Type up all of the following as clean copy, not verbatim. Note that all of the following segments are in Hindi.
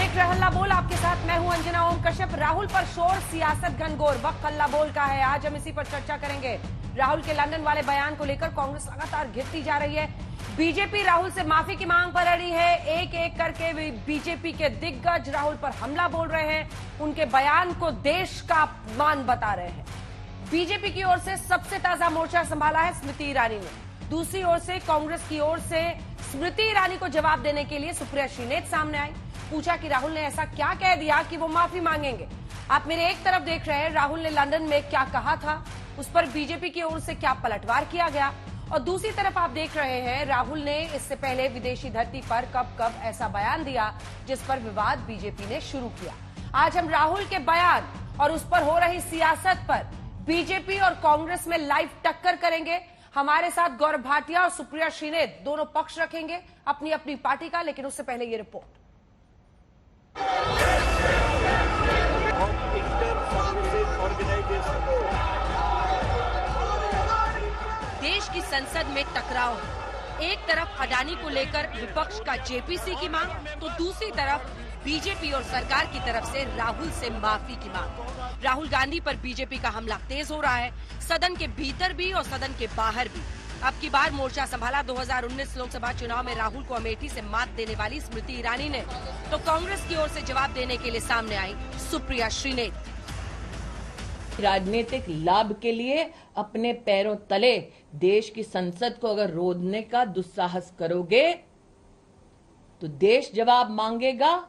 देख रहे हल्ला बोल, आपके साथ मैं हूं अंजना ओम कश्यप। राहुल पर शोर, सियासत घनघोर, वक्त हल्ला बोल का है। आज हम इसी पर चर्चा करेंगे। राहुल के लंदन वाले बयान को लेकर कांग्रेस लगातार घिरती जा रही है। बीजेपी राहुल से माफी की मांग पर अड़ी है। एक एक करके बीजेपी के दिग्गज राहुल पर हमला बोल रहे हैं, उनके बयान को देश का अपमान बता रहे हैं। बीजेपी की ओर से सबसे ताजा मोर्चा संभाला है स्मृति ईरानी ने। दूसरी ओर से कांग्रेस की ओर से स्मृति ईरानी को जवाब देने के लिए सुप्रिया श्रीनेत सामने आई। पूछा कि राहुल ने ऐसा क्या कह दिया कि वो माफी मांगेंगे। आप मेरे एक तरफ देख रहे हैं राहुल ने लंदन में क्या कहा था, उस पर बीजेपी की ओर से क्या पलटवार किया गया, और दूसरी तरफ आप देख रहे हैं राहुल ने इससे पहले विदेशी धरती पर कब ऐसा बयान दिया जिस पर विवाद बीजेपी ने शुरू किया। आज हम राहुल के बयान और उस पर हो रही सियासत पर बीजेपी और कांग्रेस में लाइव टक्कर करेंगे। हमारे साथ गौरव भाटिया और सुप्रिया श्रीनेत दोनों पक्ष रखेंगे अपनी अपनी पार्टी का, लेकिन उससे पहले ये रिपोर्ट। देश की संसद में टकराव, एक तरफ अडानी को लेकर विपक्ष का जेपीसी की मांग, तो दूसरी तरफ बीजेपी और सरकार की तरफ से राहुल से माफी की मांग। राहुल गांधी पर बीजेपी का हमला तेज हो रहा है, सदन के भीतर भी और सदन के बाहर भी। अब की बार मोर्चा संभाला 2019 लोकसभा चुनाव में राहुल को अमेठी से मात देने वाली स्मृति ईरानी ने, तो कांग्रेस की ओर से जवाब देने के लिए सामने आई सुप्रिया श्रीनेत। राजनीतिक लाभ के लिए अपने पैरों तले देश की संसद को अगर रोधने का दुस्साहस करोगे तो देश जवाब मांगेगा,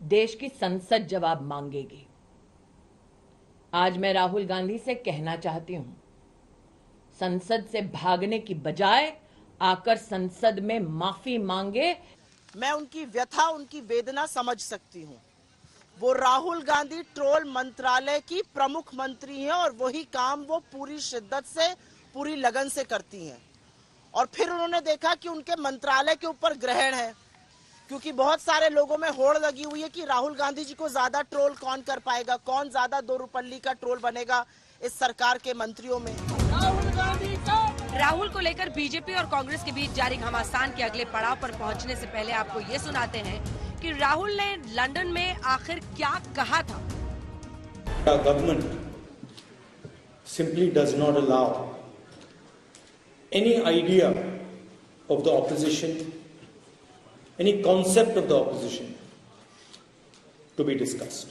देश की संसद जवाब मांगेगी। आज मैं राहुल गांधी से कहना चाहती हूं, संसद से भागने की बजाय आकर संसद में माफी मांगे। मैं उनकी व्यथा, उनकी वेदना समझ सकती हूं। वो राहुल गांधी ट्रोल मंत्रालय की प्रमुख मंत्री हैं और वही काम वो पूरी शिद्दत से, पूरी लगन से करती हैं। और फिर उन्होंने देखा कि उनके मंत्रालय के ऊपर ग्रहण है, क्योंकि बहुत सारे लोगों में होड़ लगी हुई है कि राहुल गांधी जी को ज्यादा ट्रोल कौन कर पाएगा, कौन ज्यादा दो रुपल्ली का ट्रोल बनेगा इस सरकार के मंत्रियों में। राहुल को लेकर बीजेपी और कांग्रेस के बीच जारी घमासान के अगले पड़ाव पर पहुंचने से पहले आपको ये सुनाते हैं कि राहुल ने लंदन में आखिर क्या कहा था। Our government simply does not allow any idea of the opposition, any concept of the opposition to be discussed.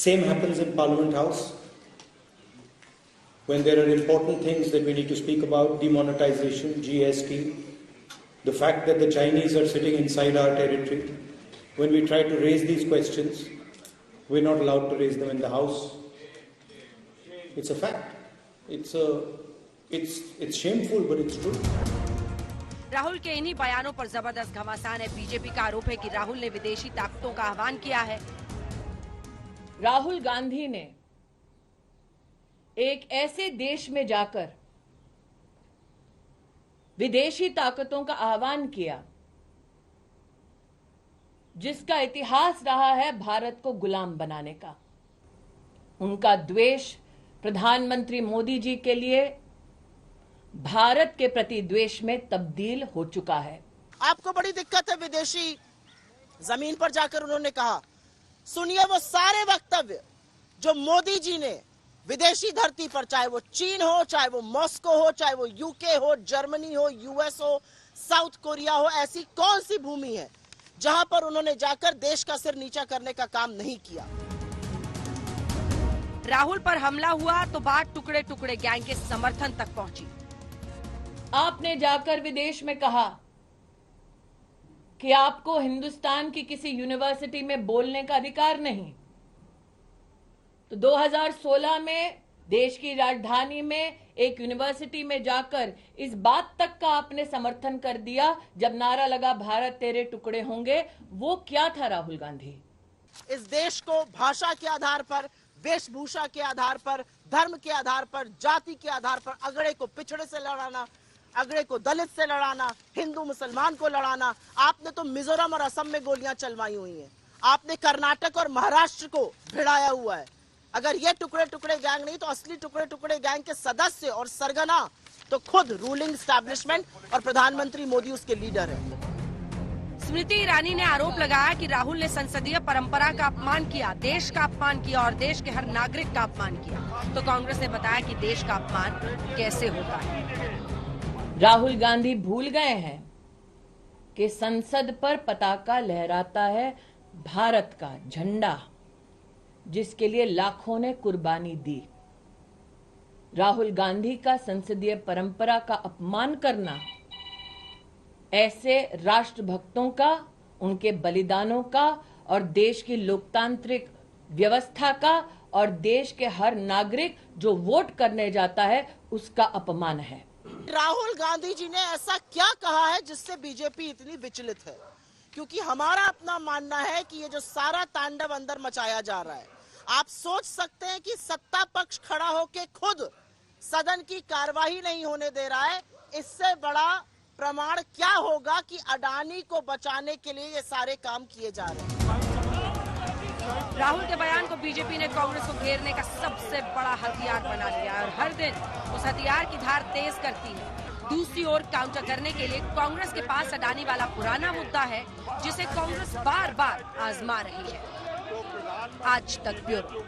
Same happens in Parliament House. When there are important things that we need to speak about, demonetization, GST, the fact that the Chinese are sitting inside our territory, when we try to raise these questions, we're not allowed to raise them in the House. It's a fact. It's shameful, but it's true. Rahul के इन्हीं बयानों पर जबरदस्त घमासान है। बीजेपी का आरोप है कि राहुल ने विदेशी ताकतों का आह्वान किया है। राहुल गांधी ने एक ऐसे देश में जाकर विदेशी ताकतों का आह्वान किया जिसका इतिहास रहा है भारत को गुलाम बनाने का। उनका द्वेष प्रधानमंत्री मोदी जी के लिए भारत के प्रति द्वेष में तब्दील हो चुका है। आपको बड़ी दिक्कत है विदेशी जमीन पर जाकर उन्होंने कहा। सुनिए वो सारे वक्तव्य जो मोदी जी ने विदेशी धरती पर, चाहे वो चीन हो, चाहे वो मॉस्को हो, चाहे वो यूके हो, जर्मनी हो, यूएस हो, साउथ कोरिया हो, ऐसी कौन सी भूमि है जहां पर उन्होंने जाकर देश का सिर नीचा करने का काम नहीं किया। राहुल पर हमला हुआ तो बात टुकड़े टुकड़े गैंग के समर्थन तक पहुंची। आपने जाकर विदेश में कहा कि आपको हिंदुस्तान की किसी यूनिवर्सिटी में बोलने का अधिकार नहीं, तो 2016 में देश की राजधानी में एक यूनिवर्सिटी में जाकर इस बात तक का आपने समर्थन कर दिया जब नारा लगा भारत तेरे टुकड़े होंगे। वो क्या था राहुल गांधी? इस देश को भाषा के आधार पर, वेशभूषा के आधार पर, धर्म के आधार पर, जाति के आधार पर अगड़े को पिछड़े से लड़ाना, अगड़े को दलित से लड़ाना, हिंदू मुसलमान को लड़ाना। आपने तो मिजोरम और असम में गोलियां चलवाई हुई हैं। आपने कर्नाटक और महाराष्ट्र को भिड़ाया हुआ है। अगर ये टुकड़े टुकड़े गैंग नहीं तो असली टुकड़े टुकड़े गैंग के सदस्य और सरगना तो खुद रूलिंग एस्टैब्लिशमेंट और प्रधानमंत्री मोदी उसके लीडर है। स्मृति ईरानी ने आरोप लगाया कि राहुल ने संसदीय परंपरा का अपमान किया, देश का अपमान किया और देश के हर नागरिक का अपमान किया। तो कांग्रेस ने बताया कि देश का अपमान कैसे होता है। राहुल गांधी भूल गए हैं कि संसद पर पताका लहराता है भारत का झंडा, जिसके लिए लाखों ने कुर्बानी दी। राहुल गांधी का संसदीय परंपरा का अपमान करना ऐसे राष्ट्रभक्तों का, उनके बलिदानों का और देश की लोकतांत्रिक व्यवस्था का और देश के हर नागरिक जो वोट करने जाता है उसका अपमान है। राहुल गांधी जी ने ऐसा क्या कहा है जिससे बीजेपी इतनी विचलित है? क्योंकि हमारा अपना मानना है कि ये जो सारा तांडव अंदर मचाया जा रहा है, आप सोच सकते हैं कि सत्ता पक्ष खड़ा होकर खुद सदन की कार्यवाही नहीं होने दे रहा है। इससे बड़ा प्रमाण क्या होगा कि अडानी को बचाने के लिए ये सारे काम किए जा रहे हैं। राहुल के बयान को बीजेपी ने कांग्रेस को घेरने का सबसे बड़ा हथियार बना लिया है और हर दिन उस हथियार की धार तेज करती है। दूसरी ओर काउंटर करने के लिए कांग्रेस के पास अडानी वाला पुराना मुद्दा है जिसे कांग्रेस बार बार आजमा रही है। आज तक ब्यूरो।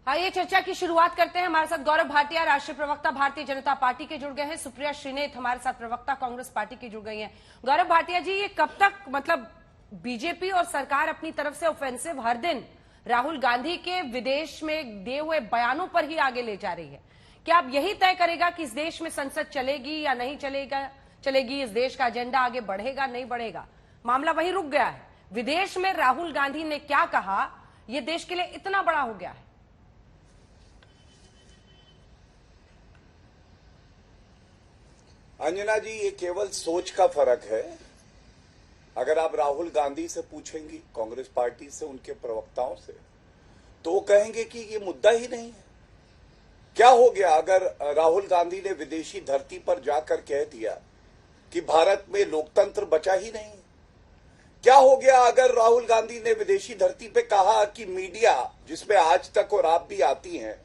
आइए चर्चा की शुरुआत करते हैं। हमारे साथ गौरव भाटिया, राष्ट्रीय प्रवक्ता भारतीय जनता पार्टी के जुड़ गए हैं। सुप्रिया श्रीनेत हमारे साथ प्रवक्ता कांग्रेस पार्टी की जुड़ गई हैं। गौरव भाटिया जी, ये कब तक मतलब बीजेपी और सरकार अपनी तरफ से ऑफेंसिव हर दिन राहुल गांधी के विदेश में दिए हुए बयानों पर ही आगे ले जा रही है? क्या अब यही तय करेगा कि इस देश में संसद चलेगी या नहीं चलेगी? इस देश का एजेंडा आगे बढ़ेगा नहीं बढ़ेगा? मामला वहीं रुक गया है। विदेश में राहुल गांधी ने क्या कहा, यह देश के लिए इतना बड़ा हो गया है। अंजना जी, ये केवल सोच का फर्क है। अगर आप राहुल गांधी से पूछेंगी, कांग्रेस पार्टी से, उनके प्रवक्ताओं से, तो वो कहेंगे कि ये मुद्दा ही नहीं है। क्या हो गया अगर राहुल गांधी ने विदेशी धरती पर जाकर कह दिया कि भारत में लोकतंत्र बचा ही नहीं? क्या हो गया अगर राहुल गांधी ने विदेशी धरती पे कहा कि मीडिया, जिसमें आज तक और आप भी आती हैं,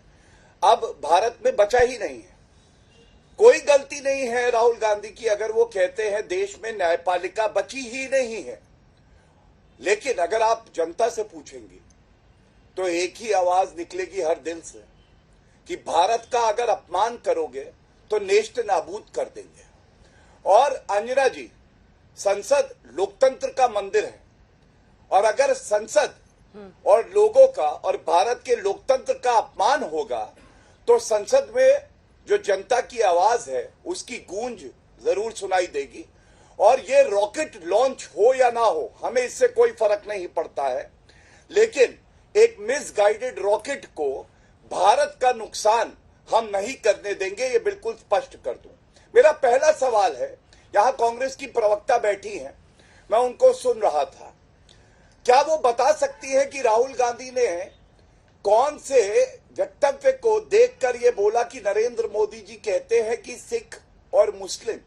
अब भारत में बचा ही नहीं है? कोई गलती नहीं है राहुल गांधी की अगर वो कहते हैं देश में न्यायपालिका बची ही नहीं है। लेकिन अगर आप जनता से पूछेंगे तो एक ही आवाज निकलेगी हर दिल से कि भारत का अगर अपमान करोगे तो नेस्त नाबूद कर देंगे। और अंजना जी, संसद लोकतंत्र का मंदिर है और अगर संसद और लोगों का और भारत के लोकतंत्र का अपमान होगा तो संसद में जो जनता की आवाज है उसकी गूंज जरूर सुनाई देगी। और ये रॉकेट लॉन्च हो या ना हो, हमें इससे कोई फर्क नहीं पड़ता है, लेकिन एक मिसगाइडेड रॉकेट को भारत का नुकसान हम नहीं करने देंगे, ये बिल्कुल स्पष्ट कर दूं। मेरा पहला सवाल है, यहां कांग्रेस की प्रवक्ता बैठी हैं, मैं उनको सुन रहा था, क्या वो बता सकती है कि राहुल गांधी ने कौन से वक्तव्य को देखकर ये बोला कि नरेंद्र मोदी जी कहते हैं कि सिख और मुस्लिम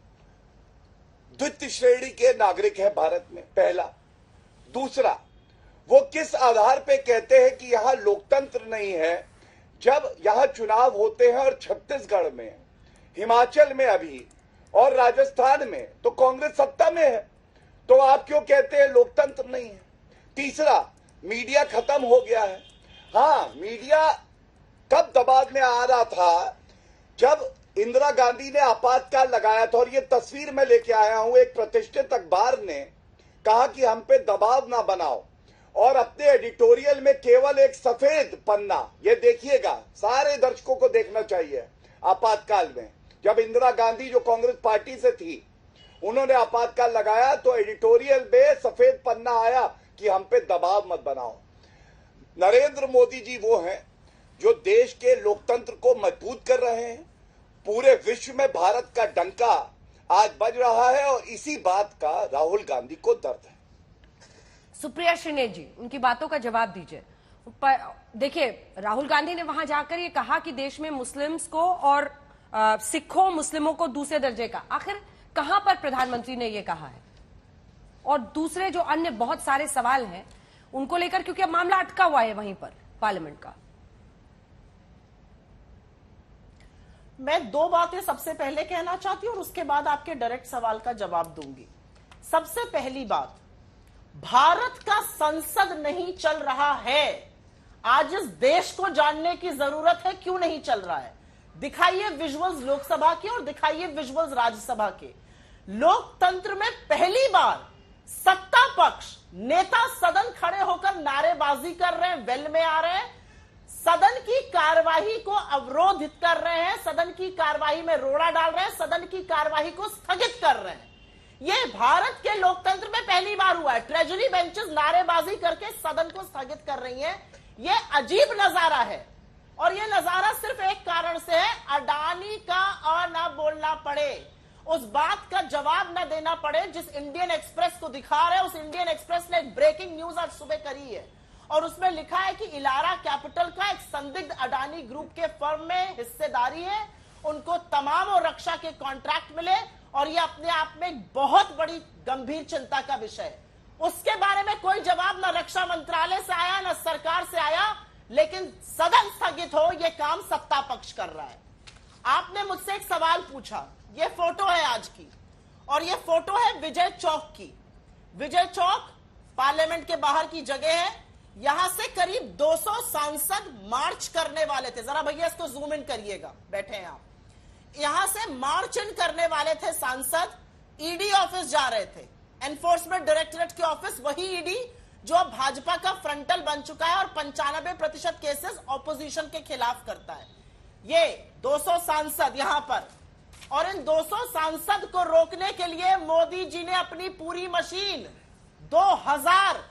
द्वितीय श्रेणी के नागरिक हैं भारत में? पहला। दूसरा, वो किस आधार पे कहते हैं कि यहां लोकतंत्र नहीं है जब यहां चुनाव होते हैं और छत्तीसगढ़ में, हिमाचल में अभी और राजस्थान में तो कांग्रेस सत्ता में है, तो आप क्यों कहते हैं लोकतंत्र नहीं है? तीसरा, मीडिया खत्म हो गया है। हाँ, मीडिया कब दबाव में आ रहा था? जब इंदिरा गांधी ने आपातकाल लगाया था, और ये तस्वीर मैं लेके आया हूं, एक प्रतिष्ठित अखबार ने कहा कि हम पे दबाव ना बनाओ और अपने एडिटोरियल में केवल एक सफेद पन्ना, ये देखिएगा, सारे दर्शकों को देखना चाहिए। आपातकाल में जब इंदिरा गांधी जो कांग्रेस पार्टी से थी, उन्होंने आपातकाल लगाया तो एडिटोरियल में सफेद पन्ना आया कि हम पे दबाव मत बनाओ। नरेंद्र मोदी जी वो हैं जो देश के लोकतंत्र को मजबूत कर रहे हैं। पूरे विश्व में भारत का डंका आज बज रहा है और इसी बात का राहुल गांधी को दर्द है। सुप्रिया श्रीनेत जी, उनकी बातों का जवाब दीजिए। देखिए, राहुल गांधी ने वहां जाकर ये कहा कि देश में मुस्लिम्स को और सिखों मुस्लिमों को दूसरे दर्जे का, आखिर कहां पर प्रधानमंत्री ने ये कहा है? और दूसरे जो अन्य बहुत सारे सवाल हैं उनको लेकर, क्योंकि अब मामला अटका हुआ है वहीं पर पार्लियामेंट का। मैं दो बातें सबसे पहले कहना चाहती हूं और उसके बाद आपके डायरेक्ट सवाल का जवाब दूंगी। सबसे पहली बात, भारत का संसद नहीं चल रहा है। आज इस देश को जानने की जरूरत है क्यों नहीं चल रहा है। दिखाइए विजुअल्स लोकसभा के और दिखाइए विजुअल्स राज्यसभा के। लोकतंत्र में पहली बार सत्ता पक्ष नेता सदन खड़े होकर नारेबाजी कर रहे हैं, वेल में आ रहे हैं, सदन की कार्यवाही को अवरोधित कर रहे हैं, सदन की कार्यवाही में रोड़ा डाल रहे हैं, सदन की कार्यवाही को स्थगित कर रहे हैं। यह भारत के लोकतंत्र में पहली बार हुआ है। ट्रेजरी बेंचेस नारेबाजी करके सदन को स्थगित कर रही हैं। यह अजीब नजारा है और यह नजारा सिर्फ एक कारण से है, अडानी का और ना बोलना पड़े, उस बात का जवाब न देना पड़े जिस इंडियन एक्सप्रेस को दिखा रहे हैं। उस इंडियन एक्सप्रेस ने एक ब्रेकिंग न्यूज आज सुबह करी है और उसमें लिखा है कि इलारा कैपिटल का एक संदिग्ध अडानी ग्रुप के फर्म में हिस्सेदारी है, उनको तमाम और रक्षा के कॉन्ट्रैक्ट मिले और यह अपने आप में एक बहुत बड़ी गंभीर चिंता का विषय है। उसके बारे में कोई जवाब न रक्षा मंत्रालय से आया न सरकार से आया, लेकिन सदन स्थगित हो यह काम सत्ता पक्ष कर रहा है। आपने मुझसे एक सवाल पूछा, यह फोटो है आज की और यह फोटो है विजय चौक की। विजय चौक पार्लियामेंट के बाहर की जगह है। यहां से करीब 200 सांसद मार्च करने वाले थे। जरा भैया इसको जूम इन करिएगा, बैठे हैं आप। यहां से मार्च इन करने वाले थे सांसद, ईडी ऑफिस जा रहे थे, एनफोर्समेंट डायरेक्टरेट के ऑफिस, वही ईडी जो अब भाजपा का फ्रंटल बन चुका है और 95% केसेस ऑपोजिशन के खिलाफ करता है। ये 200 सांसद यहां पर, और इन 200 सांसद को रोकने के लिए मोदी जी ने अपनी पूरी मशीन, 2000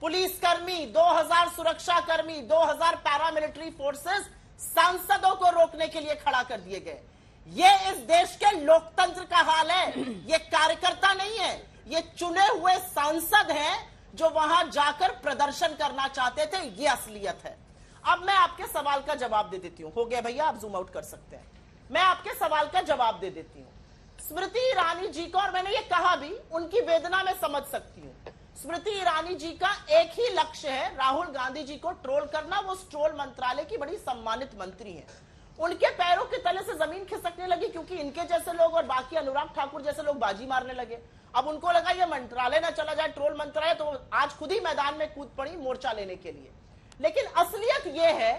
पुलिसकर्मी, 2000 सुरक्षाकर्मी, 2000 पैरामिलिट्री फोर्सेस सांसदों को रोकने के लिए खड़ा कर दिए गए। ये इस देश के लोकतंत्र का हाल है। ये कार्यकर्ता नहीं है, ये चुने हुए सांसद हैं जो वहां जाकर प्रदर्शन करना चाहते थे। ये असलियत है। अब मैं आपके सवाल का जवाब दे देती हूं। हो गया भैया, आप जूम आउट कर सकते हैं। मैं आपके सवाल का जवाब दे देती हूं। स्मृति ईरानी जी को, और मैंने ये कहा भी, उनकी वेदना मैं समझ सकती हूं। स्मृति ईरानी जी का एक ही लक्ष्य है, राहुल गांधी जी को ट्रोल करना। वो ट्रोल मंत्रालय की बड़ी सम्मानित मंत्री हैं। उनके पैरों के तले से जमीन खिसकने लगी क्योंकि इनके जैसे लोग और बाकी अनुराग ठाकुर जैसे लोग बाजी मारने लगे। अब उनको लगा ये मंत्रालय ना चला जाए, ट्रोल मंत्रालय, तो आज खुद ही मैदान में कूद पड़ी मोर्चा लेने के लिए। लेकिन असलियत यह है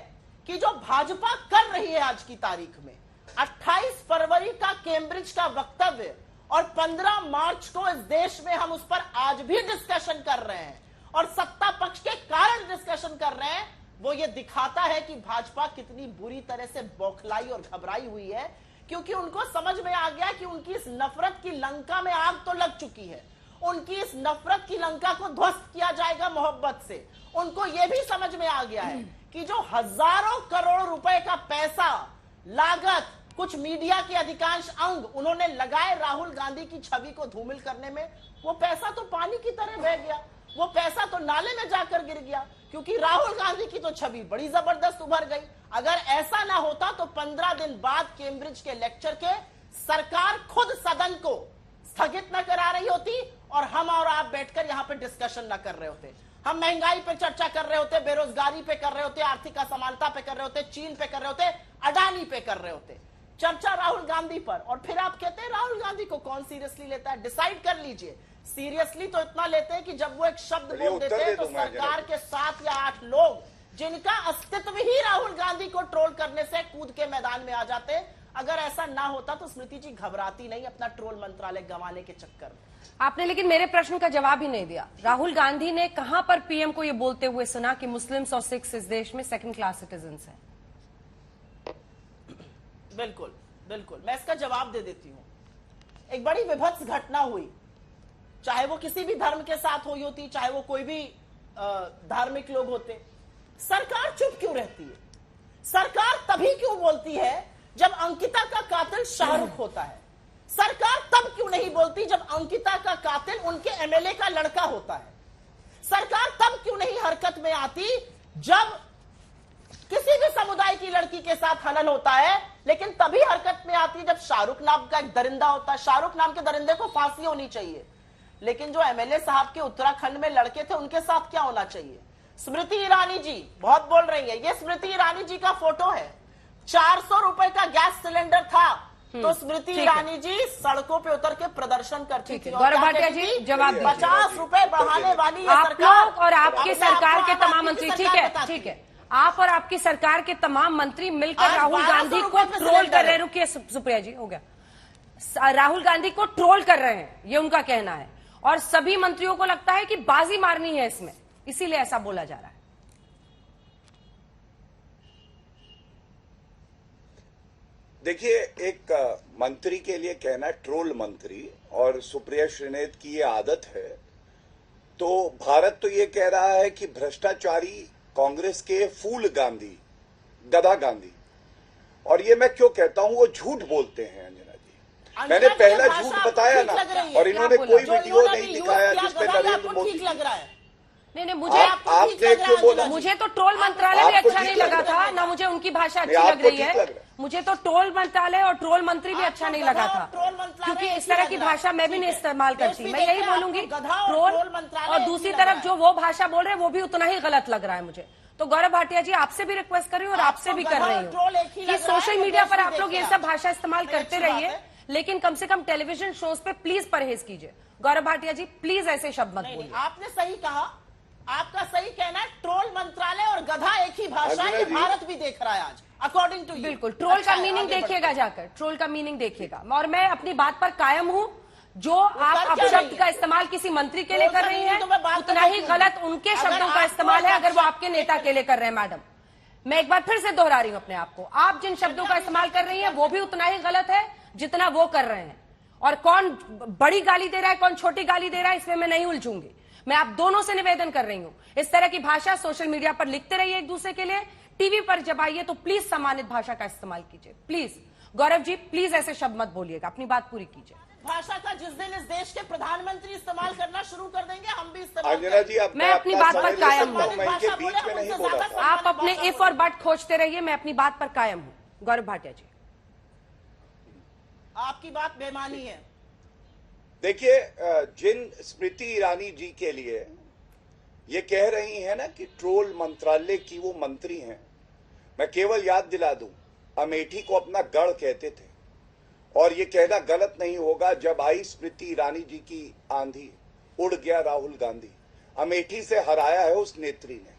कि जो भाजपा कर रही है आज की तारीख में, 28 फरवरी का कैम्ब्रिज का वक्तव्य और 15 मार्च को इस देश में हम उस पर आज भी डिस्कशन कर रहे हैं और सत्ता पक्ष के कारण डिस्कशन कर रहे हैं, वो ये दिखाता है कि भाजपा कितनी बुरी तरह से बौखलाई और घबराई हुई है। क्योंकि उनको समझ में आ गया कि उनकी इस नफरत की लंका में आग तो लग चुकी है, उनकी इस नफरत की लंका को ध्वस्त किया जाएगा मोहब्बत से। उनको यह भी समझ में आ गया है कि जो हजारों करोड़ रुपए का पैसा, लागत, कुछ मीडिया के अधिकांश अंग उन्होंने लगाए राहुल गांधी की छवि को धूमिल करने में, वो पैसा तो पानी की तरह बह गया, वो पैसा तो नाले में जाकर गिर गया। क्योंकि राहुल गांधी की तो छवि बड़ी जबरदस्त उभर गई। अगर ऐसा ना होता तो 15 दिन बाद कैम्ब्रिज के लेक्चर के सरकार खुद सदन को स्थगित न करा रही होती और हम और आप बैठकर यहां पे डिस्कशन न कर रहे होते। हम महंगाई पे चर्चा कर रहे होते, बेरोजगारी पे कर रहे होते, आर्थिक असमानता पे कर रहे होते, चीन पे कर रहे होते, अडानी पे कर रहे होते। चर्चा राहुल गांधी पर, और फिर आप कहते हैं राहुल गांधी को कौन सीरियसली लेता है। डिसाइड कर लीजिए, सीरियसली तो इतना लेते हैं कि जब वो एक शब्द बोल देते हैं तो सरकार के 7 या 8 लोग जिनका अस्तित्व ही राहुल गांधी को ट्रोल करने से कूद के मैदान में आ जाते। अगर ऐसा ना होता तो स्मृति जी घबराती नहीं अपना ट्रोल मंत्रालय गंवाने के चक्कर में। आपने लेकिन मेरे प्रश्न का जवाब ही नहीं दिया। राहुल गांधी ने कहां पर पीएम को यह बोलते हुए सुना कि मुस्लिम्स और सिख्स इस देश में सेकंड क्लास सिटीजन्स हैं? बिल्कुल बिल्कुल, मैं इसका जवाब दे देती हूं। एक बड़ी विभत्स घटना हुई, चाहे वो किसी भी धर्म के साथ हुई होती, चाहे वो कोई भी धार्मिक लोग होते। सरकार चुप क्यों रहती है? सरकार तभी क्यों बोलती है जब अंकिता का कातिल शाहरुख होता है? सरकार तब क्यों नहीं बोलती जब अंकिता का कातिल उनके एमएलए का लड़का होता है? सरकार तब क्यों नहीं हरकत में आती जब किसी भी समुदाय की लड़की के साथ हनन होता है? लेकिन तभी हरकत में आती है जब शाहरुख नाम का एक दरिंदा होता है। शाहरुख नाम के दरिंदे को फांसी होनी चाहिए, लेकिन जो एमएलए साहब के उत्तराखंड में लड़के थे उनके साथ क्या होना चाहिए? स्मृति ईरानी जी बहुत बोल रही है, ये स्मृति ईरानी जी का फोटो है। 400 रुपए का गैस सिलेंडर था तो स्मृति ईरानी जी सड़कों पे उतर के प्रदर्शन करती थी। गौरव भाटिया जी जवाब दीजिए। 50 रुपए बढ़ाने वाली ये आप सरकार लोग और आपकी सरकार के आपको तमाम आपकी मंत्री, सरकार ठीक है बताती ठीक है, आप और आपकी सरकार के तमाम मंत्री मिलकर आज राहुल 1200 गांधी को रुपए पे ट्रोल सिलेंडर कर रहे है। हैं। रुकिए सुप्रिया जी, हो गया। राहुल गांधी को ट्रोल कर रहे हैं, ये उनका कहना है, और सभी मंत्रियों को लगता है कि बाजी मारनी है इसमें, इसीलिए ऐसा बोला जा रहा है। देखिए, एक मंत्री के लिए कहना ट्रोल मंत्री, और सुप्रिया श्रीनेत की ये आदत है। तो भारत तो ये कह रहा है कि भ्रष्टाचारी कांग्रेस के फूल गांधी, गधा गांधी, और ये मैं क्यों कहता हूं, वो झूठ बोलते हैं अंजना जी। मैंने पहला झूठ बताया ना, और इन्होंने कोई वीडियो नहीं दिखाया जिसपे नरेंद्र मोदी लग रहा है। नहीं, आपने क्यों बोला? मुझे तो ट्रोल मंत्रालय भी अच्छा नहीं लगा था ना, मुझे उनकी भाषा अच्छी लग रही है। मुझे तो ट्रोल मंत्रालय और ट्रोल मंत्री भी अच्छा नहीं लगा था, क्योंकि इस तरह की भाषा मैं भी नहीं इस्तेमाल करती। मैं यही बोलूंगी, ट्रोल, और दूसरी तरफ जो वो भाषा बोल रहे हैं वो भी उतना ही गलत लग रहा है मुझे। तो गौरव भाटिया जी, आपसे भी रिक्वेस्ट कर रही हूँ और आपसे भी कर रही हूँ कि सोशल मीडिया पर आप लोग ये सब भाषा इस्तेमाल करते रहिए, लेकिन कम से कम टेलीविजन शोज पे प्लीज परहेज कीजिए। गौरव भाटिया जी, प्लीज ऐसे शब्द मत बोलिए। आपने सही कहा, आपका सही कहना है। ट्रोल मंत्रालय और गधा एक ही भाषा, ये भारत भी देख रहा है आज, अकॉर्डिंग टू यू। बिल्कुल, ट्रोल का मीनिंग देखिएगा जाकर, ट्रोल का मीनिंग देखिएगा। और मैं अपनी बात पर कायम हूं, जो आप अपशब्द का इस्तेमाल किसी मंत्री के लिए कर रही हैं, उतना ही गलत उनके शब्दों का इस्तेमाल है अगर वो आपके नेता के लिए कर रहे हैं। मैडम, मैं एक बार फिर से दोहरा रही हूं अपने आप को, आप जिन शब्दों का इस्तेमाल कर रही हैं वो भी उतना ही गलत है जितना वो कर रहे हैं। और कौन बड़ी गाली दे रहा है, कौन छोटी गाली दे रहा है, इसमें मैं नहीं उलझूंगी। मैं आप दोनों से निवेदन कर रही हूं, इस तरह की भाषा सोशल मीडिया पर लिखते रहिए एक दूसरे के लिए, टीवी पर जब आइए तो प्लीज सम्मानित भाषा का इस्तेमाल कीजिए। प्लीज गौरव जी, प्लीज ऐसे शब्द मत बोलिएगा, अपनी बात पूरी कीजिए। भाषा का जिस दिन इस देश के प्रधानमंत्री इस्तेमाल करना शुरू कर देंगे, हम भी इस्तेमाल अंजना जी, अब मैं अपनी बात पर कायम हूं। मैं इनके बीच में नहीं बोला था। आप अपने इफ और बट खोजते रहिए, मैं अपनी बात पर कायम हूं। गौरव भाटिया जी, आपकी बात बेमानी है। देखिए, जिन स्मृति ईरानी जी के लिए ये कह रही है ना कि ट्रोल मंत्रालय की वो मंत्री हैं, मैं केवल याद दिला दूं, अमेठी को अपना गढ़ कहते थे, और ये कहना गलत नहीं होगा, जब आई स्मृति ईरानी जी की आंधी, उड़ गया राहुल गांधी। अमेठी से हराया है उस नेत्री ने,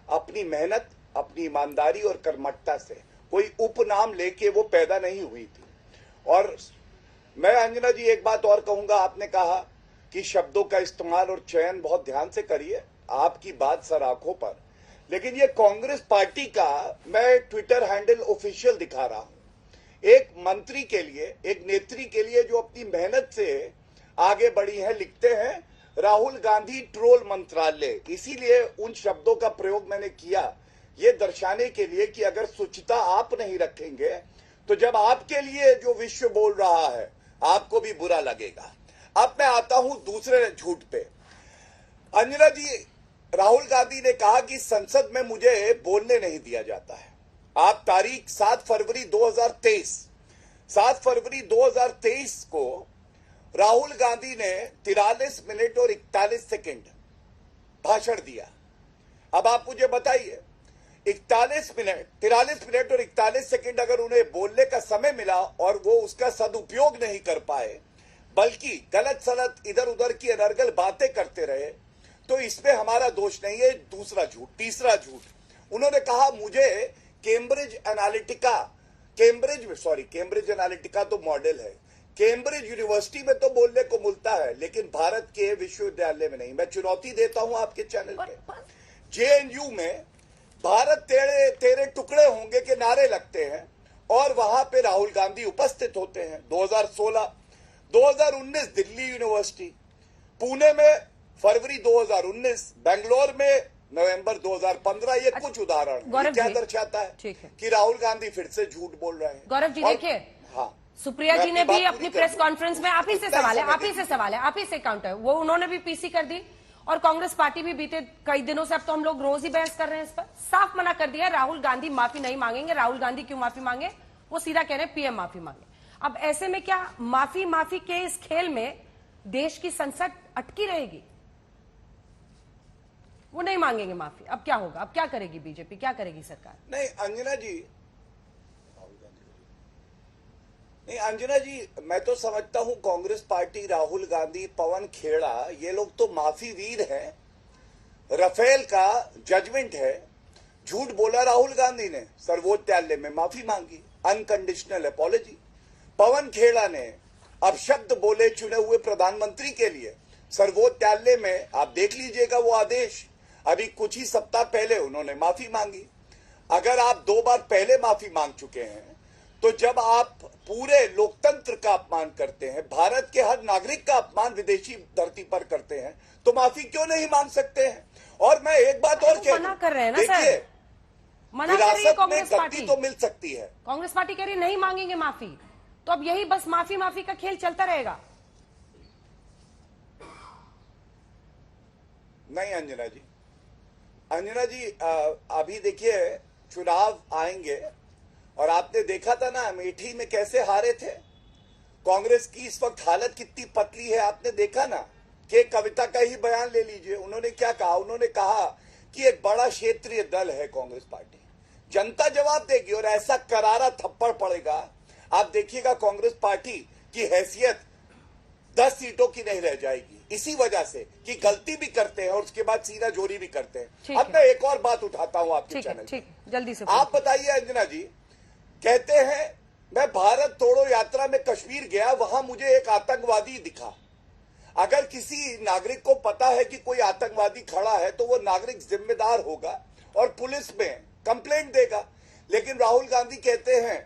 अपनी मेहनत, अपनी ईमानदारी और कर्मठता से। कोई उपनाम लेके वो पैदा नहीं हुई थी। और मैं अंजना जी एक बात और कहूंगा, आपने कहा कि शब्दों का इस्तेमाल और चयन बहुत ध्यान से करिए, आपकी बात सर आंखों पर, लेकिन ये कांग्रेस पार्टी का मैं ट्विटर हैंडल ऑफिशियल दिखा रहा हूं। एक मंत्री के लिए, एक नेत्री के लिए जो अपनी मेहनत से आगे बढ़ी है, लिखते हैं राहुल गांधी ट्रोल मंत्रालय। इसीलिए उन शब्दों का प्रयोग मैंने किया, ये दर्शाने के लिए कि अगर स्वच्छता आप नहीं रखेंगे तो जब आपके लिए जो विश्व बोल रहा है आपको भी बुरा लगेगा। अब मैं आता हूं दूसरे झूठ पे। अंजना जी, राहुल गांधी ने कहा कि संसद में मुझे बोलने नहीं दिया जाता है। आप तारीख 7 फरवरी 2023 को राहुल गांधी ने 43 मिनट और 41 सेकंड भाषण दिया। अब आप मुझे बताइए, 43 मिनट और 41 सेकंड अगर उन्हें बोलने का समय मिला और वो उसका सदुपयोग नहीं कर पाए, बल्कि गलत सलत इधर उधर की अनर्गल बातें करते रहे, तो इसमें हमारा दोष नहीं है। दूसरा झूठ, तीसरा झूठ, उन्होंने कहा मुझे कैम्ब्रिज एनालिटिका तो मॉडल है, कैम्ब्रिज यूनिवर्सिटी में तो बोलने को मिलता है, लेकिन भारत के विश्वविद्यालय में नहीं। मैं चुनौती देता हूं आपके चैनल पे, जेएनयू में भारत तेरे टुकड़े होंगे के नारे लगते हैं और वहां पे राहुल गांधी उपस्थित होते हैं। 2016, 2019 दिल्ली यूनिवर्सिटी, पुणे में फरवरी 2019, बेंगलोर में नवंबर 2015, ये कुछ उदाहरण क्या दर्शाता है कि राहुल गांधी फिर से झूठ बोल रहे हैं। गौरव जी देखिए, हाँ, सुप्रिया जी ने भी अपनी प्रेस कॉन्फ्रेंस में आप ही से सवाल है, आप ही से काउंटर, वो उन्होंने भी पीसी कर दी, और कांग्रेस पार्टी भी बीते कई दिनों से, अब तो हम लोग रोज ही बहस कर रहे हैं इस पर, साफ मना कर दिया राहुल गांधी माफी नहीं मांगेंगे। राहुल गांधी क्यों माफी मांगे, वो सीधा कह रहे हैं पीएम माफी मांगे। अब ऐसे में क्या माफी के इस खेल में देश की संसद अटकी रहेगी? वो नहीं मांगेंगे माफी, अब क्या होगा? अब क्या करेगी बीजेपी, क्या करेगी सरकार? नहीं अंजना जी, नहीं अंजना जी, मैं तो समझता हूं कांग्रेस पार्टी, राहुल गांधी, पवन खेड़ा, ये लोग तो माफी वीर हैं। राफेल का जजमेंट है, झूठ बोला राहुल गांधी ने, सर्वोच्च न्यायालय में माफी मांगी, अनकंडीशनल अपॉलॉजी। पवन खेड़ा ने अपशब्द बोले चुने हुए प्रधानमंत्री के लिए, सर्वोच्च न्यायालय में आप देख लीजिएगा वो आदेश, अभी कुछ ही सप्ताह पहले उन्होंने माफी मांगी। अगर आप 2 बार पहले माफी मांग चुके हैं, तो जब आप पूरे लोकतंत्र का अपमान करते हैं, भारत के हर नागरिक का अपमान विदेशी धरती पर करते हैं, तो माफी क्यों नहीं मांग सकते हैं? और मैं एक बात और कह मना कर रहे हैं ना सर, देखिए, मना कर रही है विरासत में कांग्रेस गद्दी पार्टी। तो मिल सकती है। कांग्रेस पार्टी कह रही है नहीं मांगेंगे माफी, तो अब यही बस माफी माफी का खेल चलता रहेगा। नहीं अंजना जी, अंजना जी अभी देखिए चुनाव आएंगे, और आपने देखा था ना अमेठी में कैसे हारे थे। कांग्रेस की इस वक्त हालत कितनी पतली है, आपने देखा ना। कि कविता का ही बयान ले लीजिए, उन्होंने क्या कहा? उन्होंने कहा कि एक बड़ा क्षेत्रीय दल है कांग्रेस पार्टी, जनता जवाब देगी और ऐसा करारा थप्पड़ पड़ेगा। आप देखिएगा कांग्रेस पार्टी की हैसियत 10 सीटों की नहीं रह जाएगी, इसी वजह से कि गलती भी करते हैं और उसके बाद सीना जोरी भी करते हैं। अब मैं एक और बात उठाता हूं आपके चैनल पे। जल्दी से आप बताइए अंजना जी, कहते हैं मैं भारत तोड़ो यात्रा में कश्मीर गया, वहां मुझे एक आतंकवादी दिखा। अगर किसी नागरिक को पता है कि कोई आतंकवादी खड़ा है, तो वो नागरिक जिम्मेदार होगा और पुलिस में कंप्लेंट देगा। लेकिन राहुल गांधी कहते हैं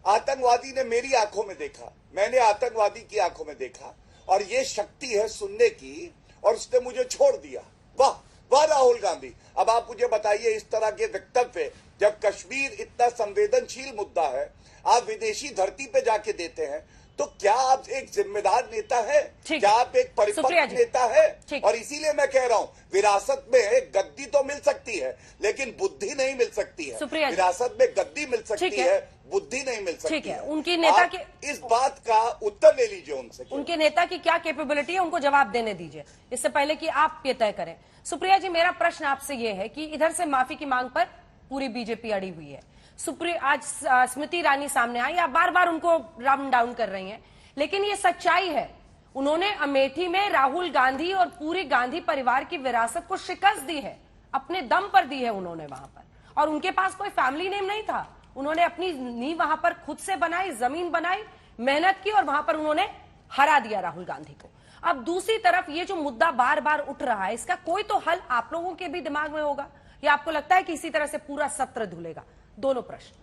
आतंकवादी ने मेरी आंखों में देखा, मैंने आतंकवादी की आंखों में देखा, और ये शक्ति है सुनने की, और उसने मुझे छोड़ दिया। वाह वाह राहुल गांधी। अब आप मुझे बताइए, इस तरह के वक्तव्य जब कश्मीर इतना संवेदनशील मुद्दा है, आप विदेशी धरती पे जाके देते हैं, तो क्या आप एक जिम्मेदार नेता है? क्या आप एक परिपक्व नेता है? और इसीलिए मैं कह रहा हूं, विरासत में गद्दी तो मिल सकती है, लेकिन बुद्धि नहीं मिल सकती है। विरासत में गद्दी मिल सकती है, बुद्धि नहीं मिल सकती है। उनकी नेता की इस बात का उत्तर ले लीजिए उनसे, उनके नेता की क्या कैपेबिलिटी है, उनको जवाब देने दीजिए, इससे पहले कि आप ये तय करें। सुप्रिया जी, मेरा प्रश्न आपसे ये है कि इधर से माफी की मांग पर पूरी बीजेपी अड़ी हुई है। सुप्रिया, आज स्मृति ईरानी सामने आई, आप बार बार उनको राउंड डाउन कर रही हैं, लेकिन ये सच्चाई है, उन्होंने अमेठी में राहुल गांधी और पूरी गांधी परिवार की विरासत को शिकस्त दी है, अपने दम पर दी है उन्होंने वहां पर, और उनके पास कोई फैमिली नेम नहीं था। उन्होंने अपनी नींव वहां पर खुद से बनाई, जमीन बनाई, मेहनत की, और वहां पर उन्होंने हरा दिया राहुल गांधी को। अब दूसरी तरफ ये जो मुद्दा बार बार उठ रहा है, इसका कोई तो हल आप लोगों के भी दिमाग में होगा, या आपको लगता है कि इसी तरह से पूरा सत्र धुलेगा? दोनों प्रश्न।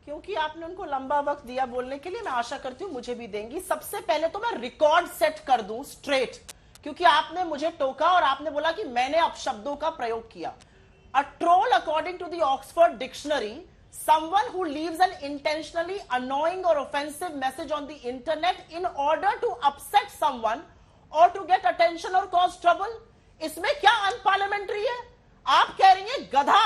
क्योंकि आपने उनको लंबा वक्त दिया बोलने के लिए, मैं आशा करती हूं मुझे भी देंगी। सबसे पहले तो मैं रिकॉर्ड सेट कर दूं स्ट्रेट, क्योंकि आपने मुझे टोका और आपने बोला कि मैंने अपशब्दों का प्रयोग किया। A troll according to the Oxford dictionary, someone who leaves an intentionally annoying or offensive message on the internet in order to upset someone or to get attention or cause trouble। इसमें क्या अनपार्लियामेंट्री है? आप कह रही हैं गधा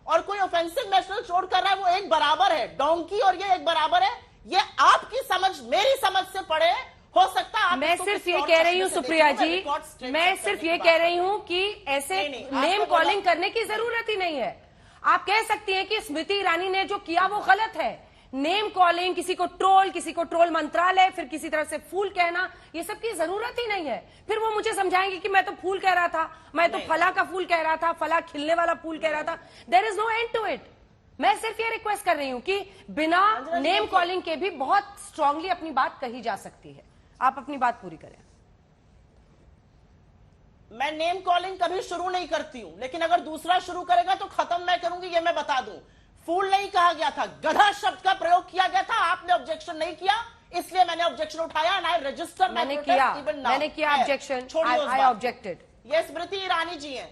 और कोई ऑफेंसिव मैसेज छोड़ कर रहा है वो एक बराबर है, डोंकी और ये एक बराबर है। ये आपकी समझ मेरी समझ से पड़े, हो सकता है। मैं सिर्फ ये कह रही हूँ सुप्रिया जी, मैं सिर्फ ये कह रही हूँ कि ऐसे नेम कॉलिंग करने की जरूरत ही नहीं है। आप कह सकती हैं कि स्मृति ईरानी ने जो किया वो गलत है। नेम कॉलिंग, किसी को ट्रोल मंत्रालय, फिर किसी तरह से फूल कहना, ये सब की जरूरत ही नहीं है। फिर वो मुझे समझाएंगे कि मैं तो फूल कह रहा था, मैं तो फला का फूल कह रहा था, फला खिलने वाला फूल कह रहा था। There is no end to it. मैं सिर्फ ये रिक्वेस्ट कर रही हूं कि बिना नेम कॉलिंग के भी बहुत स्ट्रांगली अपनी बात कही जा सकती है। आप अपनी बात पूरी करें। मैं नेम कॉलिंग कभी शुरू नहीं करती हूं, लेकिन अगर दूसरा शुरू करेगा तो खत्म मैं करूंगी, ये मैं बता दूं। फूल नहीं कहा गया था, गधा शब्द का प्रयोग किया गया था। आपने ऑब्जेक्शन नहीं किया, इसलिए मैंने ऑब्जेक्शन उठाया एंड आई रजिस्टर। मैंने किया ऑब्जेक्शन, आई ऑब्जेक्टेड। ये स्मृति ईरानी जी हैं,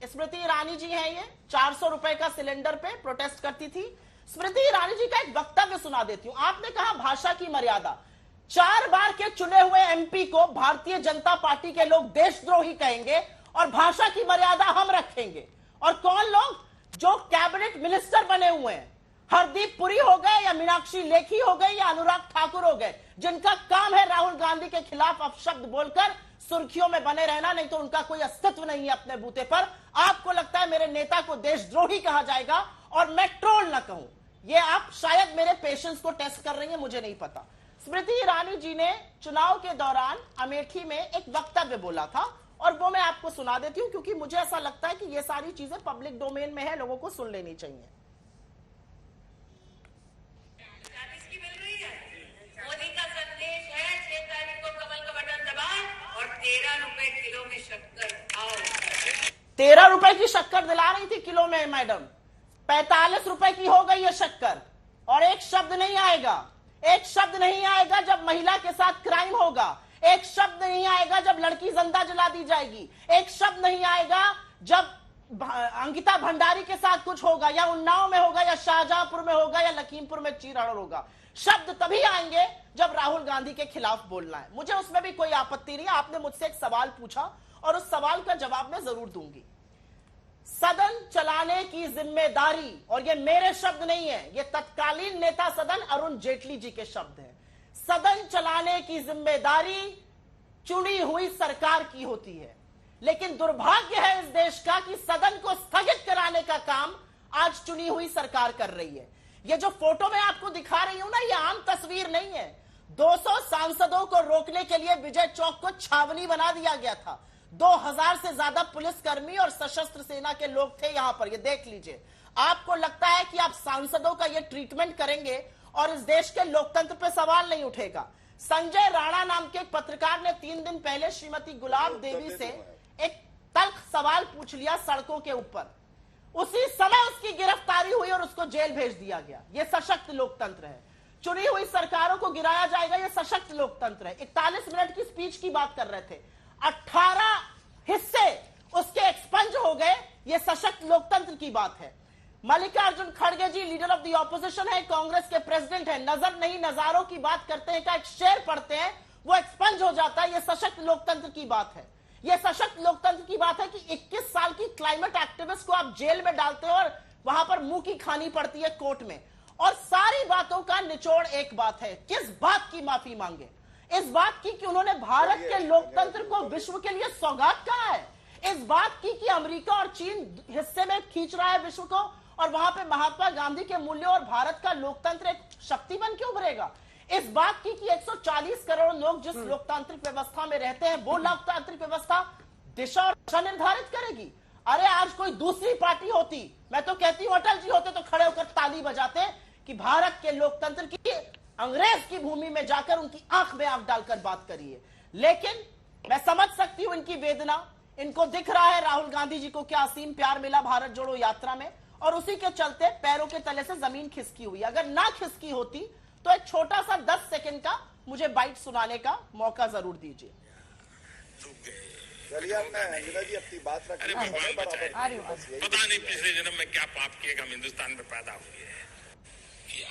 स्मृति ईरानी जी हैं। ये 400 रुपए का सिलेंडर पे प्रोटेस्ट करती थी। स्मृति ईरानी जी का एक वक्तव्य सुना देती हूं। आपने कहा भाषा की मर्यादा। 4 बार के चुने हुए एमपी को भारतीय जनता पार्टी के लोग देशद्रोही कहेंगे और भाषा की मर्यादा हम रखेंगे। और कौन लोग? जो कैबिनेट मिनिस्टर बने हुए हैं, हरदीप पुरी हो गए या मीनाक्षी लेखी हो गए या अनुराग ठाकुर हो गए, जिनका काम है राहुल गांधी के खिलाफ अपशब्द बोलकर सुर्खियों में बने रहना, नहीं तो उनका कोई अस्तित्व नहीं है अपने बूते पर। आपको लगता है मेरे नेता को देशद्रोही कहा जाएगा और मैं ट्रोल ना कहूं? ये आप शायद मेरे पेशेंस को टेस्ट कर रही हैं, मुझे नहीं पता। स्मृति ईरानी जी ने चुनाव के दौरान अमेठी में एक वक्तव्य बोला था और वो मैं आपको सुना देती हूं, क्योंकि मुझे ऐसा लगता है कि ये सारी चीजें पब्लिक डोमेन में है, लोगों को सुन लेनी चाहिए। मोदी का संदेश है 6 तारीख को कमल का बटन दबाएं और 13 रुपए किलो में शक्कर खाओ। 13 रुपए की शक्कर दिला रही थी किलो में मैडम, 45 रुपए की हो गई है शक्कर। और एक शब्द नहीं आएगा, एक शब्द नहीं आएगा जब महिला के साथ क्राइम होगा, एक शब्द नहीं आएगा जब लड़की जिंदा जला दी जाएगी, एक शब्द नहीं आएगा जब अंकिता भंडारी के साथ कुछ होगा, या उन्नाव में होगा, या शाहजहांपुर में होगा, या लखीमपुर में चीरहरण होगा। शब्द तभी आएंगे जब राहुल गांधी के खिलाफ बोलना है। मुझे उसमें भी कोई आपत्ति नहीं है। आपने मुझसे एक सवाल पूछा और उस सवाल का जवाब मैं जरूर दूंगी। सदन चलाने की जिम्मेदारी, और ये मेरे शब्द नहीं है, ये तत्कालीन नेता सदन अरुण जेटली जी के शब्द हैं, सदन चलाने की जिम्मेदारी चुनी हुई सरकार की होती है। लेकिन दुर्भाग्य है इस देश का कि सदन को स्थगित कराने का काम आज चुनी हुई सरकार कर रही है। ये जो फोटो मैं आपको दिखा रही हूं ना, ये आम तस्वीर नहीं है। 200 सांसदों को रोकने के लिए विजय चौक को छावनी बना दिया गया था। 2000 से ज्यादा पुलिसकर्मी और सशस्त्र सेना के लोग थे यहां पर, ये देख लीजिए। आपको लगता है कि आप सांसदों का ये ट्रीटमेंट करेंगे और इस देश के लोकतंत्र पे सवाल नहीं उठेगा? संजय राणा नाम के एक पत्रकार ने 3 दिन पहले श्रीमती गुलाब देवी से एक तल्ख सवाल पूछ लिया सड़कों के ऊपर। उसी समय उसकी गिरफ्तारी हुई और उसको जेल भेज दिया गया। यह सशक्त लोकतंत्र है। चुनी हुई सरकारों को गिराया जाएगा, यह सशक्त लोकतंत्र है। 41 मिनट की स्पीच की बात कर रहे थे, 18 हिस्से उसके एक्सपंज हो गए, यह सशक्त लोकतंत्र की बात है। मल्लिकार्जुन खड़गे जी लीडर ऑफ द ऑपोजिशन है, कांग्रेस के प्रेसिडेंट हैं, नजर नहीं नजारों की बात करते हैं, का एक शेर पढ़ते हैं, वो एक्सपंज हो जाता है। यह सशक्त लोकतंत्र की बात है। यह सशक्त लोकतंत्र की बात है कि 21 साल की क्लाइमेट एक्टिविस्ट को आप जेल में डालते हो और वहां पर मुंह की खानी पड़ती है कोर्ट में। और सारी बातों का निचोड़ एक बात है, किस बात की माफी मांगे? इस बात की कि उन्होंने भारत के लोकतंत्र को विश्व के लिए सौगात कहा है, इस बात की कि अमेरिका और चीन हिस्से में खींच रहा है विश्व को, और वहां पे महात्मा गांधी के मूल्यों और भारत का लोकतंत्र एक शक्ति बन के उभरेगा। इस बात की कि 140 करोड़ लोग जिस लोकतांत्रिक व्यवस्था में रहते हैं, वो लोकतांत्रिक व्यवस्था दिशा और दिशा निर्धारित करेगी। अरे आज कोई दूसरी पार्टी होती, मैं तो कहती हूं अटल जी होते तो खड़े होकर ताली बजाते कि भारत के लोकतंत्र की अंग्रेज की भूमि में जाकर उनकी आंख में आंख डालकर बात करिए। लेकिन मैं समझ सकती हूं इनकी वेदना। इनको दिख रहा है राहुल गांधी जी को क्या असीम प्यार मिला भारत जोड़ो यात्रा में, और उसी के चलते पैरों के तले से जमीन खिसकी हुई। अगर ना खिसकी होती तो एक छोटा सा 10 सेकंड का मुझे बाइट सुनाने का मौका जरूर दीजिए। चलिए अंजना जी अपनी बात रखिए। पता नहीं पिछले जन्म में क्या पाप किए हम हिंदुस्तान में पैदा हुए हैं, या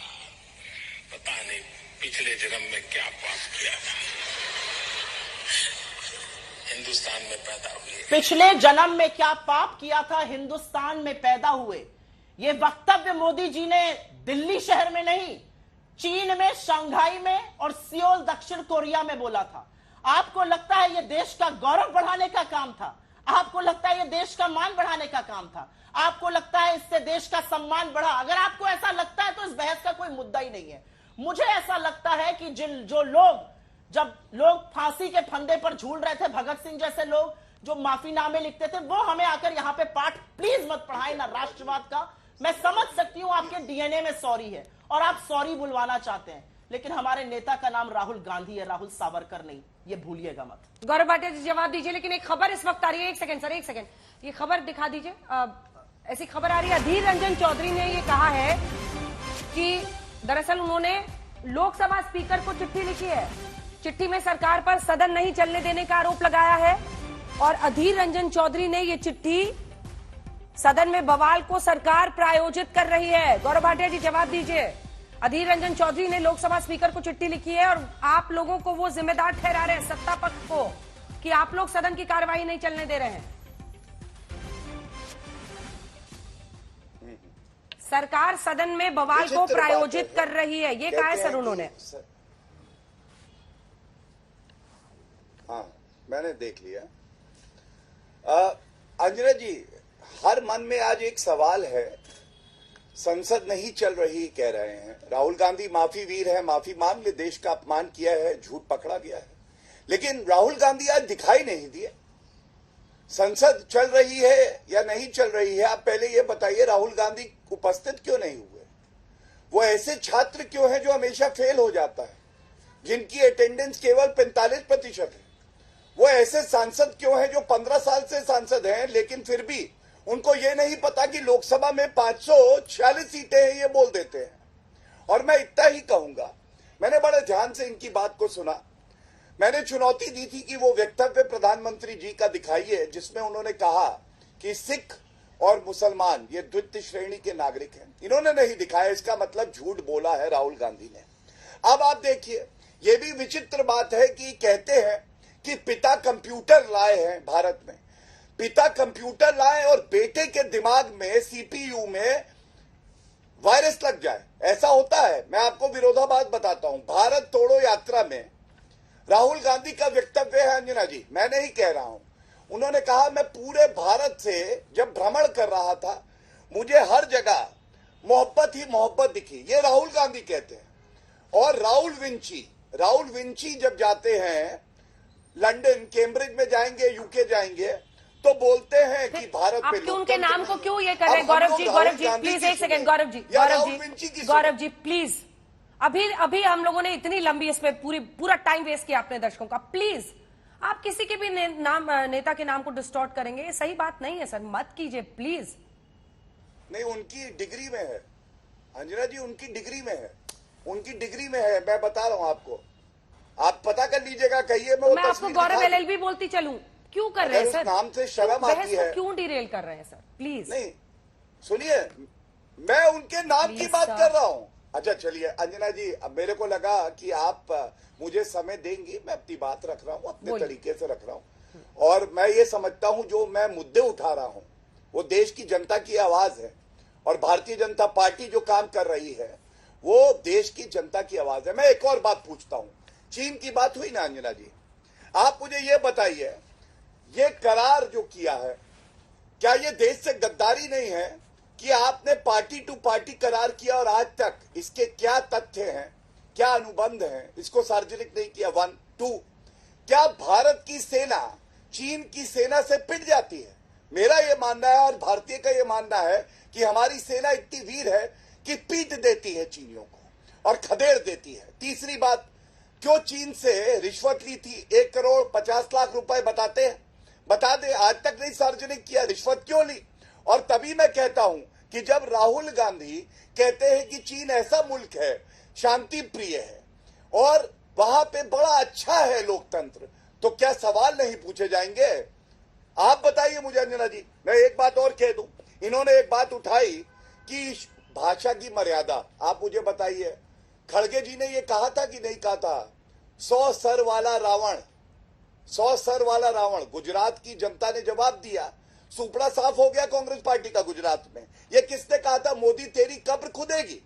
पता नहीं पिछले जन्म में क्या पाप किया था, हिंदुस्तान में पैदा हुए। पिछले जन्म में क्या पाप किया था, हिंदुस्तान में पैदा हुए। यह वक्तव्य मोदी जी ने दिल्ली शहर में नहीं, चीन में, शंघाई में और सियोल दक्षिण कोरिया में बोला था। आपको लगता है यह देश का गौरव बढ़ाने का काम था? आपको लगता है यह देश का मान बढ़ाने का काम था? आपको लगता है इससे देश का सम्मान बढ़ा? अगर आपको ऐसा लगता है तो इस बहस का कोई मुद्दा ही नहीं है। मुझे ऐसा लगता है कि जब लोग फांसी के फंदे पर झूल रहे थे, भगत सिंह जैसे लोग जो माफीनामे लिखते थे, वो हमें आकर यहां पे पाठ प्लीज मत पढ़ाएं ना राष्ट्रवाद का। मैं समझ सकती हूं आपके डीएनए में सॉरी है और आप सॉरी बुलवाना चाहते हैं, लेकिन हमारे नेता का नाम राहुल गांधी है, राहुल सावरकर नहीं, ये भूलिएगा मत। गौरव भाटिया जी जवाब दीजिए, लेकिन एक खबर इस वक्त आ रही है। एक सेकंड सर, एक सेकंड, ये खबर दिखा दीजिए। ऐसी खबर आ रही है, अधीर रंजन चौधरी ने ये कहा है कि दरअसल उन्होंने लोकसभा स्पीकर को चिट्ठी लिखी है। चिट्ठी में सरकार पर सदन नहीं चलने देने का आरोप लगाया है, और अधीर रंजन चौधरी ने ये चिट्ठी सदन में बवाल को सरकार प्रायोजित कर रही है। गौरव भाटिया जी जवाब दीजिए। अधीर रंजन चौधरी ने लोकसभा स्पीकर को चिट्ठी लिखी है और आप लोगों को वो जिम्मेदार ठहरा रहे हैं, सत्ता पक्ष को, कि आप लोग सदन की कार्यवाही नहीं चलने दे रहे हैं। सरकार सदन में बवाल को प्रायोजित कर रही है, ये कहा है सर उन्होंने। हाँ, मैंने देख लिया। अंजना जी, हर मन में आज एक सवाल है संसद नहीं चल रही कह रहे हैं। राहुल गांधी माफी वीर है, माफी मांग ले, देश का अपमान किया है, झूठ पकड़ा गया है। लेकिन राहुल गांधी आज दिखाई नहीं दिए। संसद चल रही है या नहीं चल रही है, आप पहले ये बताइए। राहुल गांधी उपस्थित क्यों नहीं हुए? वो ऐसे छात्र क्यों हैं जो हमेशा फेल हो जाता है, जिनकी अटेंडेंस केवल 45% है? वो ऐसे सांसद क्यों हैं जो 15 साल से सांसद हैं, लेकिन फिर भी उनको ये नहीं पता कि लोकसभा में 546 सीटें हैं, ये बोल देते हैं। और मैं इतना ही कहूंगा, मैंने बड़े ध्यान से इनकी बात को सुना। मैंने चुनौती दी थी कि वो वक्तव्य प्रधानमंत्री जी का दिखाइए जिसमें उन्होंने कहा कि सिख और मुसलमान ये द्वितीय श्रेणी के नागरिक हैं। इन्होंने नहीं दिखाया, इसका मतलब झूठ बोला है राहुल गांधी ने। अब आप देखिए, ये भी विचित्र बात है कि कहते हैं कि पिता कंप्यूटर लाए हैं भारत में। पिता कंप्यूटर लाए और बेटे के दिमाग में, सीपीयू में वायरस लग जाए, ऐसा होता है? मैं आपको विरोधाभास बताता हूं। भारत तोड़ो यात्रा में राहुल गांधी का वक्तव्य है, अंजना जी, मैं नहीं कह रहा हूं। उन्होंने कहा, मैं पूरे भारत से जब भ्रमण कर रहा था, मुझे हर जगह मोहब्बत ही मोहब्बत दिखी। ये राहुल गांधी कहते हैं। और राहुल विंची जब जाते हैं लंदन, कैम्ब्रिज में जाएंगे, यूके जाएंगे, तो बोलते हैं कि भारत आप में क्यों उनके नाम को क्यों ये कर रहे हैं? गौरव जी प्लीज एक सेकंड। गौरव जी प्लीज, अभी हम लोगों ने इतनी लंबी इस पे पूरा टाइम वेस्ट किया अपने दर्शकों का। प्लीज आप किसी के भी नेता के नाम को डिस्टॉर्ट करेंगे, ये सही बात नहीं है सर, मत कीजिए प्लीज। नहीं, उनकी डिग्री में है अंजना जी, उनकी डिग्री में है, मैं बता रहा हूं आपको। आप पता कर लीजिएगा, कहिए मैं आपको गौरव LLB बोलती चलूं, क्यों कर रहे हैं सर? नाम से शर्म आती है, क्यों डिरेल कर रहे हैं सर? प्लीज नहीं, सुनिए, मैं उनके नाम की बात कर रहा हूं। अच्छा चलिए अंजना जी, अब मेरे को लगा कि आप मुझे समय देंगी, मैं अपनी बात रख रहा हूं, अपने तरीके से रख रहा हूं। और मैं ये समझता हूं जो मैं मुद्दे उठा रहा हूं वो देश की जनता की आवाज है, और भारतीय जनता पार्टी जो काम कर रही है वो देश की जनता की आवाज है। मैं एक और बात पूछता हूं, चीन की बात हुई ना अंजना जी, आप मुझे ये बताइए, ये करार जो किया है, क्या ये देश से गद्दारी नहीं है कि आपने पार्टी टू पार्टी करार किया और आज तक इसके क्या तथ्य हैं, क्या अनुबंध हैं, इसको सार्वजनिक नहीं किया? 1 2, क्या भारत की सेना चीन की सेना से पिट जाती है? मेरा ये मानना है और भारतीय का ये मानना है कि हमारी सेना इतनी वीर है कि पीट देती है चीनियों को और खदेड़ देती है। तीसरी बात, क्यों चीन से रिश्वत ली थी? 1 करोड़ 50 लाख रुपए बता दे, आज तक नहीं सार्वजनिक किया, रिश्वत क्यों ली? और तभी मैं कहता हूं कि जब राहुल गांधी कहते हैं कि चीन ऐसा मुल्क है, शांति प्रिय है और वहां पे बड़ा अच्छा है लोकतंत्र, तो क्या सवाल नहीं पूछे जाएंगे? आप बताइए मुझे अंजना जी। मैं एक बात और कह दूं, इन्होंने एक बात उठाई कि भाषा की मर्यादा, आप मुझे बताइए, खड़गे जी ने ये कहा था कि नहीं कहा था? 100 सर वाला रावण, गुजरात की जनता ने जवाब दिया, सुपड़ा साफ हो गया कांग्रेस पार्टी का गुजरात में। ये किसने कहा था? मोदी तेरी कब्र खुदेगी।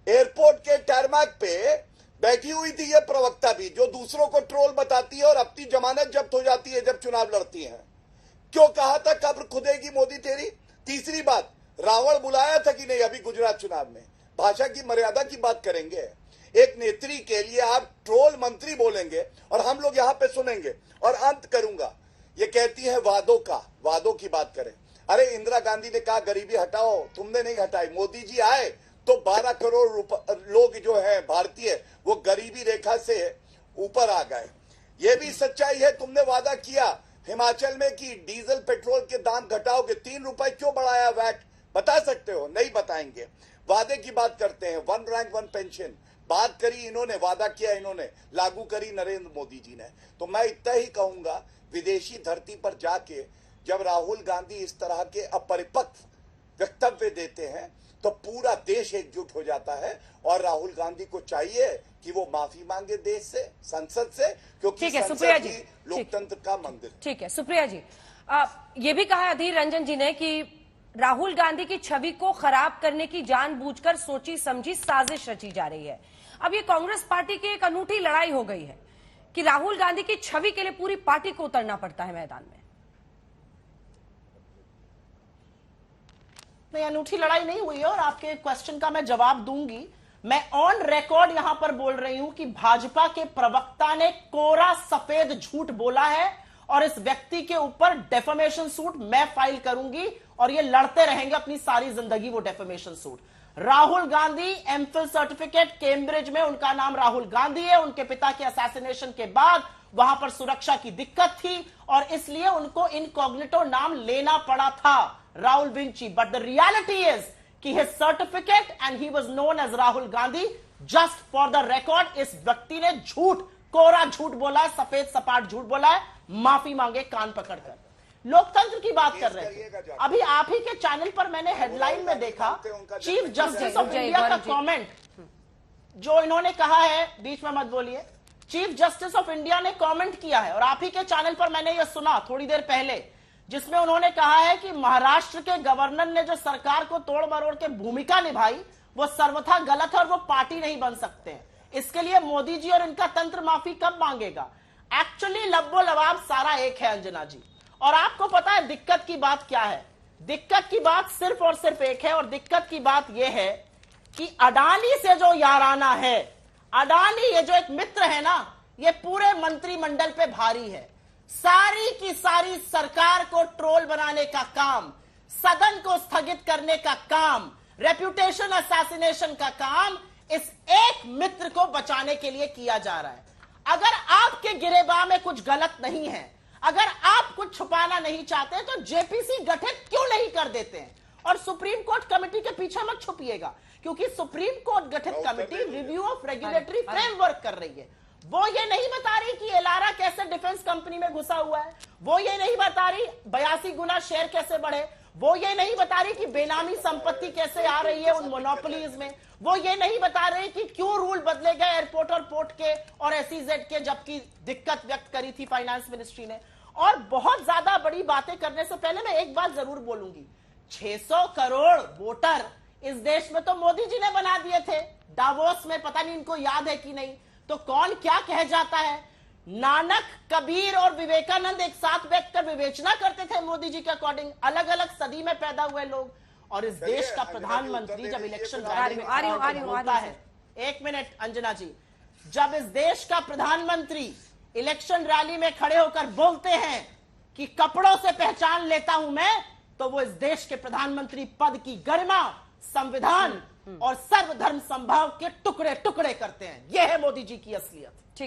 एयरपोर्ट के टारमैक पे बैठी हुई थी ये प्रवक्ता भी, जो दूसरों को ट्रोल बताती है और अपनी जमानत जब्त हो जाती है जब चुनाव लड़ती है। क्यों कहा था कब्र खुदेगी मोदी तेरी? तीसरी बात, रावण बुलाया था कि नहीं अभी गुजरात चुनाव में? भाषा की मर्यादा की बात करेंगे। एक नेत्री के लिए आप ट्रोल मंत्री बोलेंगे और हम लोग यहां पे सुनेंगे। और अंत करूंगा, ये कहती है वादों की बात करें। अरे इंदिरा गांधी ने कहा गरीबी हटाओ, तुमने नहीं हटाई। मोदी जी आए तो 12 करोड़ लोग जो है भारतीय, वो गरीबी रेखा से ऊपर आ गए। ये भी सच्चाई है, तुमने वादा किया हिमाचल में कि डीजल पेट्रोल के दाम घटाओगे, 3 रुपए क्यों बढ़ाया वैट? बता सकते हो? नहीं बताएंगे। वादे की बात करते हैं, 1 रैंक 1 पेंशन बात करी इन्होंने, वादा किया इन्होंने, लागू करी नरेंद्र मोदी जी ने। तो मैं इतना ही कहूंगा, विदेशी धरती पर जाके जब राहुल गांधी इस तरह के अपरिपक्व वक्तव्य देते हैं तो पूरा देश एकजुट हो जाता है। और राहुल गांधी को चाहिए कि वो माफी मांगे देश से, संसद से, क्योंकि संसद ही लोकतंत्र का मंदिर है। ठीक है सुप्रिया जी, ये भी कहा अधीर रंजन जी ने कि राहुल गांधी की छवि को खराब करने की जानबूझकर सोची समझी साजिश रची जा रही है। अब ये कांग्रेस पार्टी की एक अनूठी लड़ाई हो गई है कि राहुल गांधी की छवि के लिए पूरी पार्टी को उतरना पड़ता है मैदान में। नहीं, अनूठी लड़ाई नहीं हुई है और आपके क्वेश्चन का मैं जवाब दूंगी। मैं ऑन रिकॉर्ड यहां पर बोल रही हूं कि भाजपा के प्रवक्ता ने कोरा सफेद झूठ बोला है और इस व्यक्ति के ऊपर डेफेमेशन सूट मैं फाइल करूंगी और ये लड़ते रहेंगे अपनी सारी जिंदगी वो defamation suit. Rahul Gandhi MPhil certificate Cambridge में, उनका नाम राहुल गांधी है। उनके पिता के असैसिनेशन के बाद वहां पर सुरक्षा की दिक्कत थी और इसलिए उनको इनकॉग्निटो नाम लेना पड़ा था, Rahul Vinci. But the reality is कि his certificate and he was known as Rahul Gandhi. Just for the record इस व्यक्ति ने झूठ, कोरा झूठ बोला है, सफेद सपाट झूठ बोला है। माफी मांगे कान पकड़कर। लोकतंत्र की बात कर रहे थे अभी आप ही के चैनल पर, मैंने हेडलाइन में देखा चीफ जस्टिस ऑफ इंडिया का कमेंट जो इन्होंने कहा है, बीच में मत बोलिए। चीफ जस्टिस ऑफ इंडिया ने कमेंट किया है और आप ही के चैनल पर मैंने यह सुना थोड़ी देर पहले, जिसमें उन्होंने कहा है कि महाराष्ट्र के गवर्नर ने जो सरकार को तोड़ मरोड़ के भूमिका निभाई वो सर्वथा गलत है और वो पार्टी नहीं बन सकते हैं। इसके लिए मोदी जी और इनका तंत्र माफी कब मांगेगा? एक्चुअली लब्बो लवाब सारा एक है अंजना जी। और आपको पता है दिक्कत की बात क्या है? दिक्कत की बात सिर्फ और सिर्फ एक है और दिक्कत की बात यह है कि अडानी से जो याराना है, अडानी ये जो एक मित्र है ना, ये पूरे मंत्रिमंडल पे भारी है। सारी की सारी सरकार को ट्रोल बनाने का काम, सदन को स्थगित करने का काम, रेप्यूटेशन असैसिनेशन का काम इस एक मित्र को बचाने के लिए किया जा रहा है। अगर आपके गिरेबान में कुछ गलत नहीं है, अगर आप कुछ छुपाना नहीं चाहते तो जेपीसी गठित क्यों नहीं कर देते हैं? और सुप्रीम कोर्ट कमेटी के पीछे मत छुपिएगा, क्योंकि सुप्रीम कोर्ट गठित committee review of regulatory framework कर रही है। वो ये नहीं बता रही कि एलारा कैसे डिफेंस कंपनी में घुसा हुआ है, वो ये नहीं बता रही 82 गुना शेयर कैसे बढ़े, वो ये नहीं बता रही कि बेनामी संपत्ति कैसे आ रही है उन मोनोपोलीज में, वो ये नहीं बता रही कि क्यों रूल बदले गए एयरपोर्ट और पोर्ट के और एसईजेड के, जबकि दिक्कत व्यक्त करी थी फाइनेंस मिनिस्ट्री ने। और बहुत ज्यादा बड़ी बातें करने से पहले मैं एक बात जरूर बोलूंगी, 600 करोड़ वोटर इस देश में तो मोदी जी ने बना दिए थे डावोस में, पता नहीं इनको याद है कि नहीं। तो कौन क्या कह जाता है? नानक, कबीर और विवेकानंद एक साथ बैठकर विवेचना करते थे मोदी जी के अकॉर्डिंग। अलग अलग सदी में पैदा हुए लोग। और इस देश का प्रधानमंत्री जब इलेक्शन रैली में बोलता है, एक मिनट अंजना जी, जब इस देश का प्रधानमंत्री इलेक्शन रैली में खड़े होकर बोलते हैं कि कपड़ों से पहचान लेता हूं मैं, तो वो इस देश के प्रधानमंत्री पद की गरिमा, संविधान और सर्वधर्म संभाव के टुकड़े टुकड़े करते हैं। यह है मोदी जी की असलियत।